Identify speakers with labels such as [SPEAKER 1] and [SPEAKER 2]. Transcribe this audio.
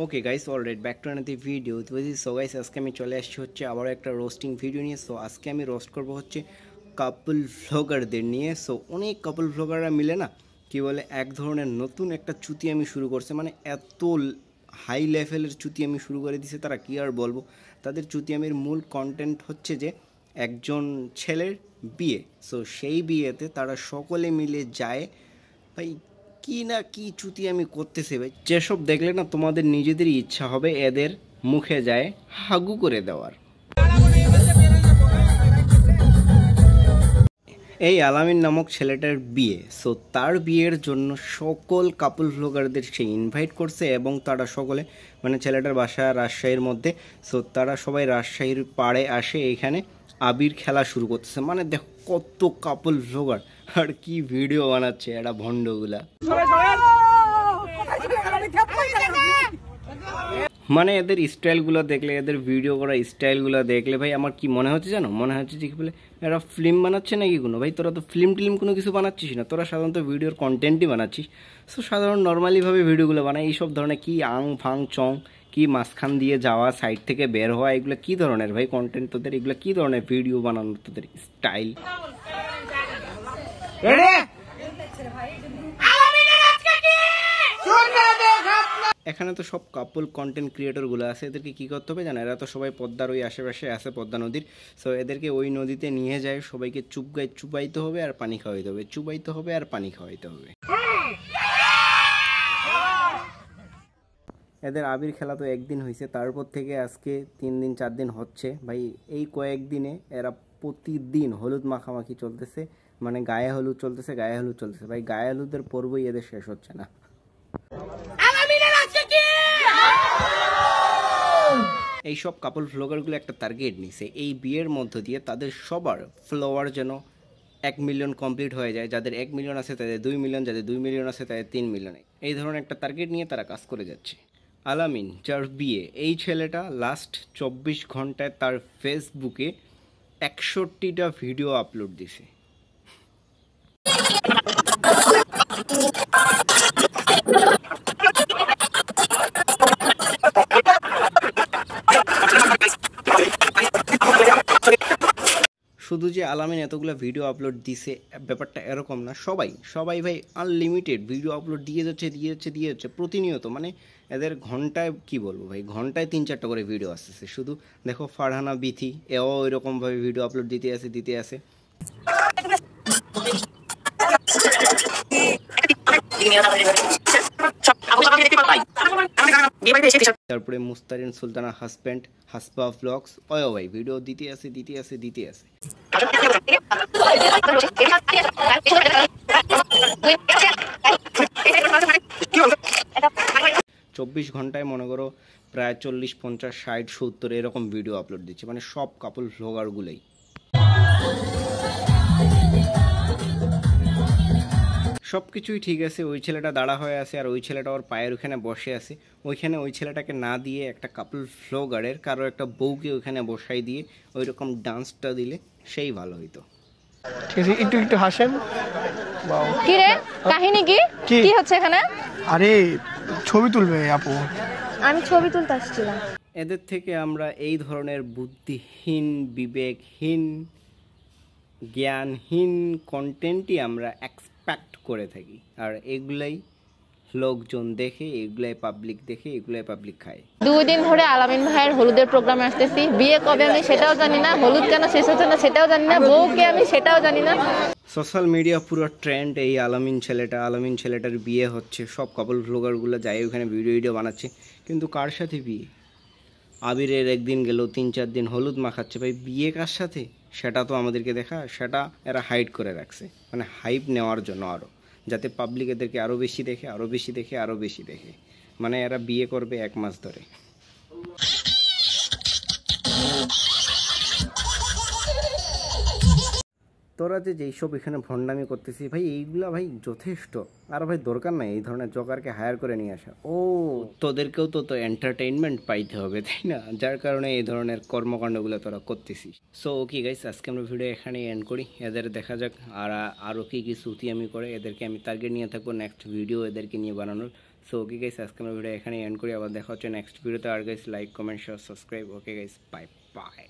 [SPEAKER 1] Okay guys, alright back to another video. So guys, আজকে আমি চলে আসছি হচ্ছে আবারও একটা রোস্টিং ভিডিও নিয়ে। সো আজকে আমি রোস্ট করব হচ্ছে কাপল ভ্লগারদের নিয়ে। সো অনেক কাপল ভ্লগাররা মিলে না কি বলে এক ধরনের নতুন একটা চুতি আমি শুরু করছে, মানে এত হাই লেভেলের চুতি আমি শুরু করে দিছে তারা, কি আর বলবো। তাদের চুতিয়ামির মূল কন্টেন্ট হচ্ছে যে একজন ছেলের বিয়ে। সো সেই বিয়েতে তারা সকলে মিলে যায় ভাই, কি না কি চুতি আমি করতেছে ভাই, যেসব দেখলে না তোমাদের নিজেদেরই ইচ্ছা হবে এদের মুখে যায় হাগু করে দেওয়ার। এই আলামিন নামক ছেলেটার বিয়ে। সো তার বিয়ের জন্য সকল কাপল ভ্লগারদের সে ইনভাইট করছে এবং তারা সকলে, মানে ছেলেটার বাসা রাজশাহীর মধ্যে। সো তারা সবাই রাজশাহীর পাড়ে আসে, এখানে আবির খেলা শুরু করতেছে। মানে দেখো কত কাপল ভ্লগার আর কি ভিডিও বানাচ্ছে এরা ভণ্ডগুলা। মানে এদের স্টাইলগুলো দেখলে, এদের ভিডিও করা স্টাইলগুলো দেখলে ভাই আমার কি মনে হচ্ছে জানো, মনে হচ্ছে যে কি বলে এরা ফিল্ম বানাচ্ছে নাকি কোনো। ভাই তোরা তো ফিল্ম কোনো কিছু বানাচ্ছিস না, তোরা সাধারণত ভিডিওর কন্টেন্টই বানাচ্ছিস। সো সাধারণ নর্মালিভাবে ভিডিওগুলো বানায়, এইসব ধরনের কি আং ফাং চং, কি মাঝখান দিয়ে যাওয়া, সাইড থেকে বের হওয়া, এগুলো কি ধরনের ভাই কন্টেন্ট তোদের, এগুলো কি ধরনের ভিডিও বানানোর তোদের স্টাইল। এখানে তো সব কাপল কন্টেন্ট ক্রিয়েটরগুলো আছে, এদেরকে কী করতে হবে জানো, এরা তো সবাই পদ্মার ওই আশেপাশে আছে, পদ্মা নদীর। সো এদেরকে ওই নদীতে নিয়ে যায়, সবাইকে চুবাইতে হবে আর পানি খাওয়াইতে হবে, চুবাইতে হবে আর পানি খাওয়াইতে হবে। এদের আবির খেলা তো একদিন হয়েছে, তারপর থেকে আজকে 3 দিন 4 দিন হচ্ছে ভাই। এই কয়েকদিনে এরা প্রতিদিন হলুদ মাখামাখি চলতেছে, মানে গায়ে হলুদ চলতেছে, গায়ে হলুদ চলতেছে ভাই। গায়ে হলুদের পর্বই এদের শেষ হচ্ছে না। এই সব কাপল ভ্লগারগুলো একটা টার্গেট নিছে, এই বিয়ের মধ্য দিয়ে তাদের সবার ফলোয়ার যেন 1 মিলিয়ন কমপ্লিট হয়ে যায়। যাদের 1 মিলিয়ন আছে তাদের 2 মিলিয়ন, যাদের 2 মিলিয়ন আছে তাদের 3 মিলিয়ন। এই ধরনের একটা টার্গেট নিয়ে তারা কাজ করে যাচ্ছে। আলামিন যার বিয়ে, এই ছেলেটা লাস্ট 24 ঘন্টায় তার ফেসবুকে 61টা ভিডিও আপলোড দিছে। শুধু যে আলামিন এতগুলো ভিডিও আপলোড দিছে ব্যাপারটা এরকম না, সবাই ভাই আনলিমিটেড ভিডিও আপলোড দিয়ে যাচ্ছে প্রতিনিয়ত। মানে এদের ঘন্টায় কি বলবো ভাই, ঘন্টায় 3-4টা করে ভিডিও আসতেছে। শুধু দেখো ফারহানা বিথি, এও ওইরকমভাবে ভিডিও আপলোড দিতে আসে। তারপরে মুস্তারিন সুলতানা হাসব্যান্ড, হাসপা ব্লগস, ওয় ভাই ভিডিও দিতে আসে। 24 ঘন্টায় মনে করো প্রায় 40, 50, 60, 70 এরকম ভিডিও আপলোড দিচ্ছে, মানে সব কাপল ভ্লগারগুলোই। সব কিছুই ঠিক আছে, ওই ছেলেটা দাঁড়া হয়ে আছে আর ওই ছেলেটা ওর পায়ের ওখানে বসে আছে। ওইখানে ওই ছেলেটাকে না দিয়ে একটা কাপল ভ্লগারের কারো একটা বউকে ওইখানে বসাই দিয়ে ওইরকম ডান্সটা দিলে সেই ভালো হইতো।
[SPEAKER 2] ঠিক আছে, একটু হাসেন।
[SPEAKER 3] কি রে, কাহিনী কি হচ্ছে এখানে?
[SPEAKER 2] আরে ছবি তুলবে আপু।
[SPEAKER 3] আমি ছবি তুলতে আসছিলাম।
[SPEAKER 1] এদের থেকে আমরা এই ধরনের বুদ্ধিহীন, বিবেকহীন, জ্ঞানহীন কন্টেন্টই আমরা এক্সপেক্ট করে থাকি। আর এগুলাই লোকজন দেখে, এগুলাই পাবলিক দেখে, এগুলাই পাবলিক খায়।
[SPEAKER 3] 2 দিন ধরে আলামিন ভাইয়ের হলুদের প্রোগ্রামে আসতেছি, বিয়ে কবে আমি সেটাও জানি না, হলুদ কেন শেষ হচ্ছে না সেটাও জানি না, বউকে আমি সেটাও জানি না।
[SPEAKER 1] সোশ্যাল মিডিয়া পুরো ট্রেন্ড এই আলামিন ছেলেটার বিয়ে হচ্ছে, সব কাপল ভ্লগারগুলো যায় ওখানে ভিডিও বানাচ্ছে। কিন্তু কার সাথে বিয়ে? আবিরের একদিন গেল, 3-4 দিন হলুদ মাখাচ্ছে ভাই। বিয়ে কার সাথে সেটা তো আমাদেরকে দেখা, সেটা এরা হাইড করে রাখছে, মানে হাইপ নেওয়ার জন্য, আরও যাতে পাবলিক এদেরকে আরও বেশি দেখে। মানে এরা বিয়ে করবে 1 মাস ধরে। তোরা যেই সব এখানে ভণ্ডামি করতেছি ভাই, এইগুলা ভাই যথেষ্ট। আর ভাই দরকার নাই এই ধরনের জকারকে হায়ার করে নিয়ে আসা। ও তোদেরকেও তো এন্টারটেইনমেন্ট পাইতে হবে, তাই না? যার কারণে এই ধরনের কর্মকাণ্ডগুলো তোরা করতেছিস। সো ওকে গাইস, আজকে আমরা ভিডিও এখানেই এন্ড করি। এদের দেখা যাক আরও কি সুতি আমি করে, এদেরকে আমি টার্গেট নিয়ে থাকবো নেক্সট ভিডিও এদেরকে নিয়ে বানানোর। সো ওকে গাইস, আজকে আমরা ভিডিও এখানে এন্ড করি, আবার দেখা হচ্ছে নেক্সট ভিডিওতে। আর guys like comment share subscribe. Okay guys, bye by.